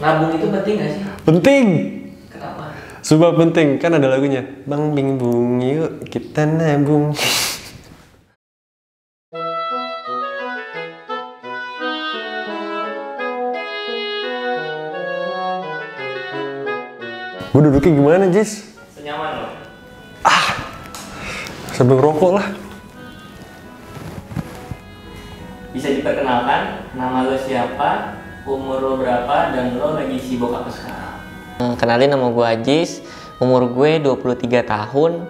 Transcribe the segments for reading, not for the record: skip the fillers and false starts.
Nabung itu penting gak sih? Penting. Kenapa? Sumpah penting, kan ada lagunya. Bang Bing Bung, yuk kita nabung. Gue duduknya gimana, Jis? Senyaman lo. Sambil ngerokok lah. Bisa diperkenalkan, nama lo siapa, umur lo berapa, dan lo lagi sibuk apa sekarang? Kenalin, nama gue Ajis, umur gue 23 tahun.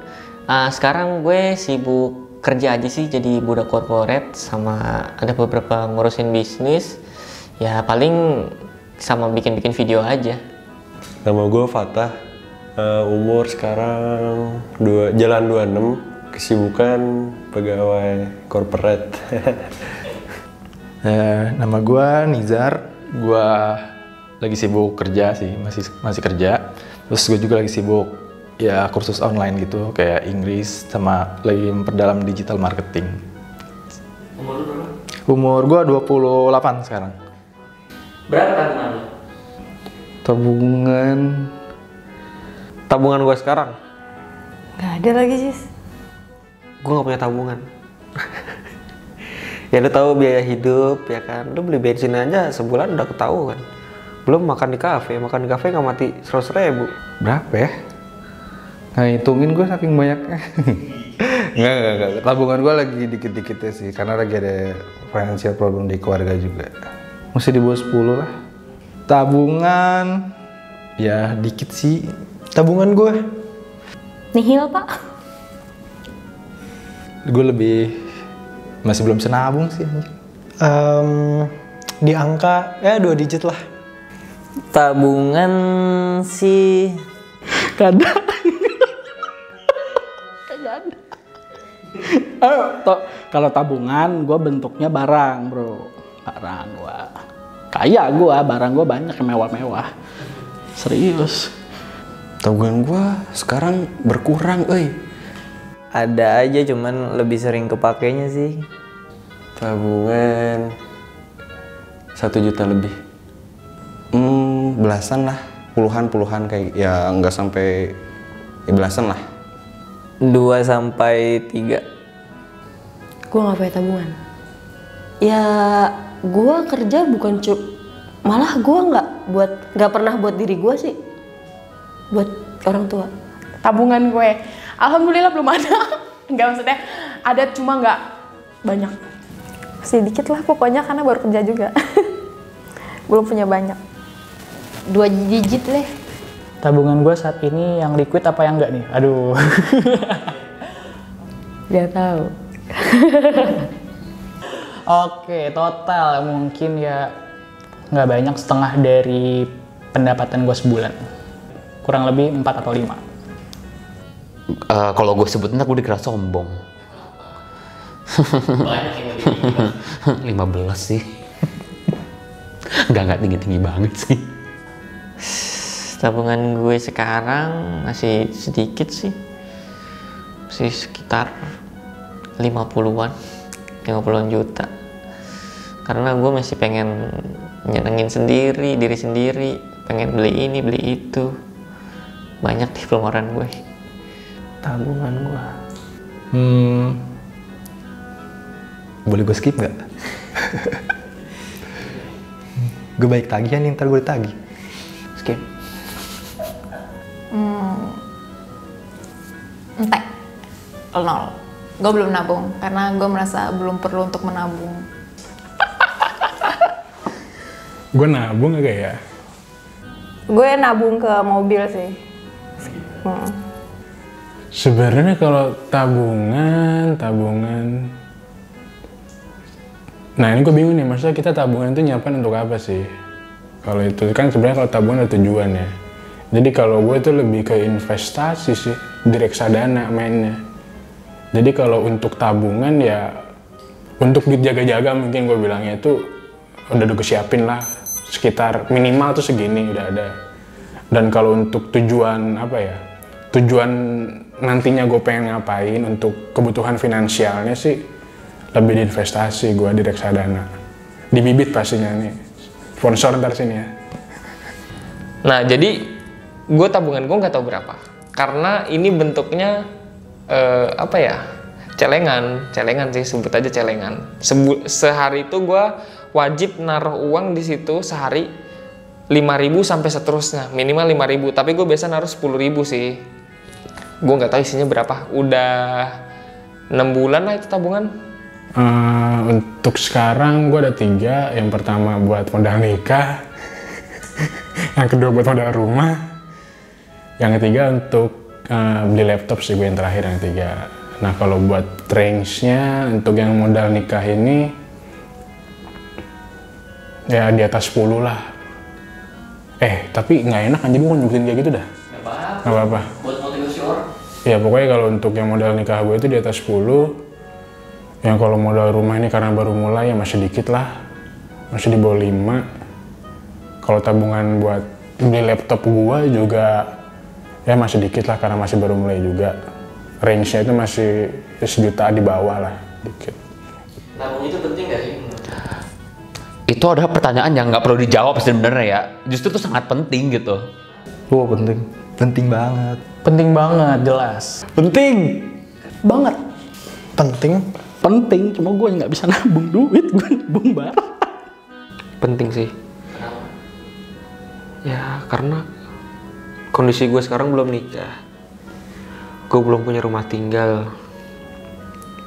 Sekarang gue sibuk kerja aja sih, jadi budak korporat, sama ada beberapa ngurusin bisnis. Ya paling sama bikin-bikin video aja. Nama gue Fatah. Umur sekarang jalan 26. Kesibukan pegawai korporat. Nama gue Nizar. Gue lagi sibuk kerja sih, masih kerja. Terus gue juga lagi sibuk ya kursus online gitu, kayak Inggris, sama lagi memperdalam digital marketing. Umur lo berapa? Umur gue 28 sekarang. Berapa tabungan lo? Tabungan gue sekarang, Gak ada lagi, Sis. gue gak punya tabungan. Ya lu tahu biaya hidup ya kan, lu beli bensin aja sebulan udah ketahuan. Belum makan di kafe nggak mati 100.000. Berapa ya? Nah, hitungin gue saking banyaknya. Nggak. Tabungan gue lagi dikit-dikitnya sih, karena lagi ada financial problem di keluarga juga. Mesti di bawah 10 lah. Tabungan, ya dikit sih. Tabungan gue. Nihil, Pak. Gue masih belum bisa nabung sih. Di angka 2 digit lah. Tabungan sih Kada. Kalau tabungan gue bentuknya barang, bro. Barang gue. Kaya gue, barang gue banyak yang mewah-mewah. Serius. Tabungan gue sekarang berkurang, Ada aja, cuman lebih sering kepakainya sih. Tabungan 1 juta lebih. Belasan lah, puluhan kayak ya nggak sampai ya belasan lah. 2 sampai 3. Gue gak punya tabungan. Ya, gue kerja bukan malah gue nggak pernah buat diri gue sih. Buat orang tua. Tabungan gue, alhamdulillah belum ada. Enggak, maksudnya ada, cuma nggak banyak. Sedikit lah pokoknya, karena baru kerja juga. Belum punya banyak. 2 digit deh. Tabungan gue saat ini yang liquid apa yang enggak nih? Aduh. Gak tahu. Oke, total mungkin ya nggak banyak, setengah dari pendapatan gue sebulan. Kurang lebih 4 atau 5. Kalau gue sebut ntar gue dikira sombong. banyak yang lebih 15 sih. Nggak tinggi-tinggi banget sih. Tabungan gue sekarang masih sedikit sih, masih sekitar 50-an juta, karena gue masih pengen nyenengin diri sendiri, pengen beli ini beli itu, banyak di pengeluaran gue. Tabungan gue. Boleh gue skip nggak? Gue baik tagihan nih, ntar gue ditagih. Skip. Entek. 0. Gue belum nabung, karena gue merasa belum perlu untuk menabung. Gue nabung agak ya? Gue nabung ke mobil sih. Sebenarnya kalau tabungan. Nah ini gue bingung nih, maksudnya kita tabungan itu nyiapin untuk apa sih? Kalau itu kan sebenarnya kalau tabungan ada tujuannya. Jadi kalau gue itu lebih ke investasi sih, di reksadana mainnya. Jadi kalau untuk tabungan ya untuk dijaga-jaga, mungkin gue bilangnya itu udah gue siapin lah, sekitar minimal tuh segini udah ada. Dan kalau untuk tujuan tujuan nantinya gue pengen ngapain untuk kebutuhan finansialnya sih lebih di investasi, gue di reksadana, di Bibit pastinya nih, sponsor ntar sini ya. Nah, jadi gue tabungan gue nggak tahu berapa. Karena ini bentuknya apa ya? Celengan sih, sebut aja celengan. Sehari itu gue wajib naruh uang di situ sehari 5.000 sampai seterusnya, minimal 5.000. Tapi gue biasa naruh 10.000 sih. Gue nggak tahu isinya berapa. Udah 6 bulan lah itu tabungan. Untuk sekarang gue ada 3. Yang pertama buat modal nikah, yang kedua buat modal rumah, yang ketiga untuk beli laptop sih gue yang terakhir, yang ketiga. Nah kalau buat range-nya untuk yang modal nikah ini ya di atas 10 lah. Tapi nggak enak kan, jadi gue nyebutin kayak gitu dah. Nggak apa-apa. Buat motivasi orang. Ya pokoknya kalau untuk yang modal nikah gue itu di atas 10. Yang kalau modal rumah ini karena baru mulai ya masih dikit lah. Masih di bawah 5. Kalau tabungan buat beli laptop gue juga ya masih dikit lah karena masih baru mulai juga. Range-nya itu masih 1 juta di bawah lah, dikit. Nabung itu penting nggak sih? Itu adalah pertanyaan yang nggak perlu dijawab sebenarnya ya. Justru itu sangat penting gitu. Wah, penting. Penting banget. Penting banget, jelas. Penting. Banget. Penting. Penting, cuma gue nggak bisa nabung duit, gue nabung barang. Penting sih. Ya karena kondisi gue sekarang belum nikah. Gue belum punya rumah tinggal.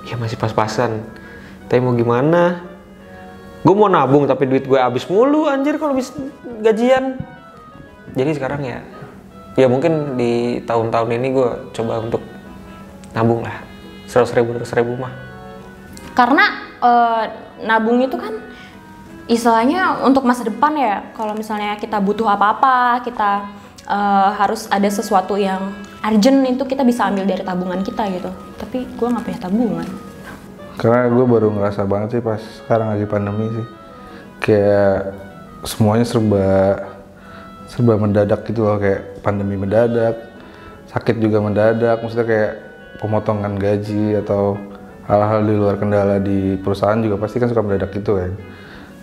Ya masih pas-pasan. Tapi mau gimana? Gue mau nabung tapi duit gue habis mulu anjir kalau habis gajian. Jadi sekarang ya mungkin di tahun-tahun ini gue coba untuk nabung lah. 100.000 mah. Karena nabung itu kan istilahnya untuk masa depan ya. Kalau misalnya kita butuh apa-apa, kita harus ada sesuatu yang urgent, itu kita bisa ambil dari tabungan kita gitu. Tapi gue nggak punya tabungan. Karena gue baru ngerasa banget sih pas sekarang lagi pandemi sih. Kayak semuanya serba mendadak gitu loh. Kayak pandemi mendadak, sakit juga mendadak. Maksudnya kayak pemotongan gaji atau hal-hal di luar kendala di perusahaan juga pasti kan suka mendadak gitu kan.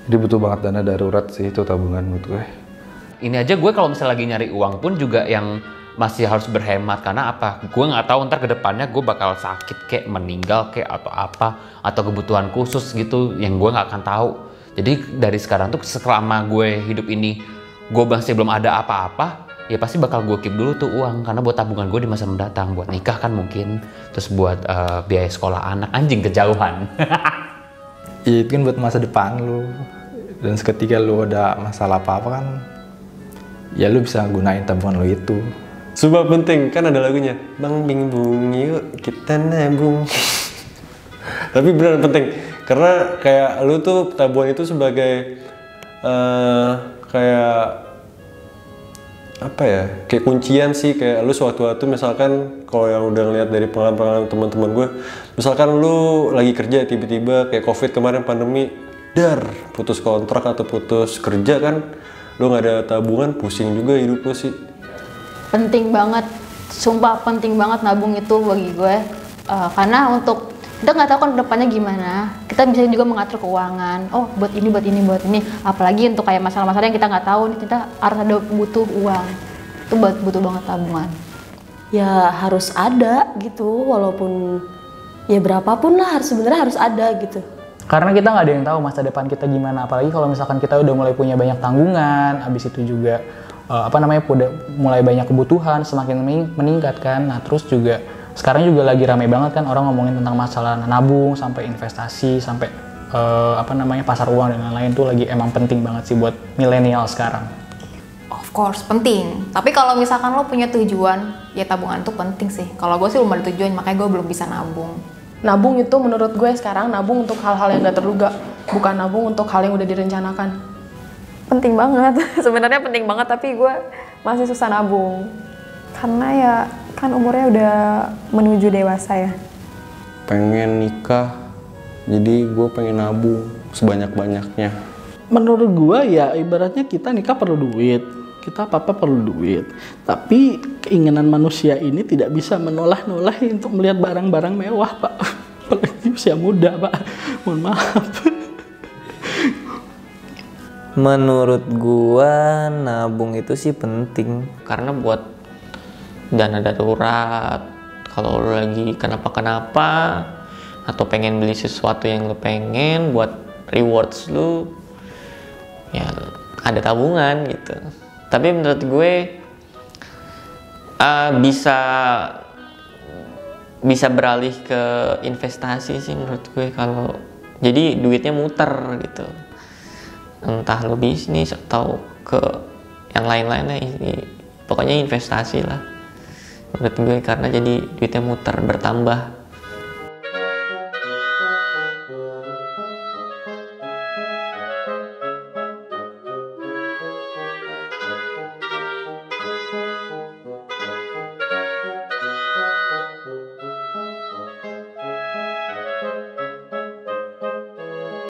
Jadi butuh banget dana darurat sih itu tabungan menurut gue. Ini aja gue kalau misalnya lagi nyari uang pun juga yang masih harus berhemat. Karena apa? Gue nggak tahu ntar kedepannya gue bakal sakit kayak meninggal kayak atau apa. Atau kebutuhan khusus gitu yang gue nggak akan tahu. Jadi dari sekarang tuh selama gue hidup ini gue masih belum ada apa-apa, ya pasti bakal gue keep dulu tuh uang. Karena buat tabungan gue di masa mendatang. Buat nikah kan mungkin. Terus buat biaya sekolah anak. Anjing kejauhan. Ya, itu kan buat masa depan lu. Dan seketika lu ada masalah apa-apa kan, ya lu bisa gunain tabungan lu itu. Sumpah penting, kan ada lagunya. Bang Bing Bung yuk kita nabung. Tapi beneran penting. Karena kayak lu tuh tabungan itu sebagai kayak apa ya? Kayak kuncian sih. Kayak lu suatu-suatu misalkan kalau yang udah ngeliat dari pengalaman teman-teman gue, misalkan lu lagi kerja tiba-tiba kayak COVID kemarin pandemi, putus kontrak atau putus kerja kan, lu nggak ada tabungan, pusing juga hidup lu sih. Penting banget, sumpah penting banget nabung itu bagi gue. Karena untuk kita nggak tahu kan kedepannya gimana, kita bisa juga mengatur keuangan. Oh buat ini, buat ini, buat ini. Apalagi untuk kayak masalah-masalah yang kita nggak tahu, kita harus ada butuh uang. Itu butuh banget tabungan. Ya harus ada gitu, walaupun ya berapapun lah sebenarnya harus ada gitu. Karena kita nggak ada yang tahu masa depan kita gimana, apalagi kalau misalkan kita udah mulai punya banyak tanggungan, habis itu juga udah mulai banyak kebutuhan, semakin meningkat kan. Nah terus juga sekarang juga lagi ramai banget kan orang ngomongin tentang masalah nabung, sampai investasi, sampai pasar uang dan lain-lain tuh lagi emang penting banget sih buat milenial sekarang. Of course penting, tapi kalau misalkan lo punya tujuan, ya tabungan tuh penting sih. Kalau gue sih belum ada tujuan, makanya gue belum bisa nabung. Nabung itu menurut gue sekarang nabung untuk hal-hal yang gak terduga, bukan nabung untuk hal yang udah direncanakan. Penting banget, sebenarnya penting banget, tapi gue masih susah nabung. Karena ya kan umurnya udah menuju dewasa ya. Pengen nikah, jadi gue pengen nabung sebanyak-banyaknya. Menurut gue ya ibaratnya kita nikah perlu duit, kita apa-apa perlu duit. Tapi keinginan manusia ini tidak bisa menolak-nolak untuk melihat barang-barang mewah, Pak. Apalagi usia muda, Pak. Mohon maaf. Menurut gua nabung itu sih penting. Karena buat dana darurat, kalau lu lagi kenapa-kenapa atau pengen beli sesuatu yang lu pengen buat rewards lu, ya ada tabungan gitu. Tapi menurut gue bisa beralih ke investasi sih menurut gue, kalau jadi duitnya muter gitu, entah lo bisnis atau ke yang lain-lainnya, pokoknya investasi lah menurut gue, karena jadi duitnya muter bertambah.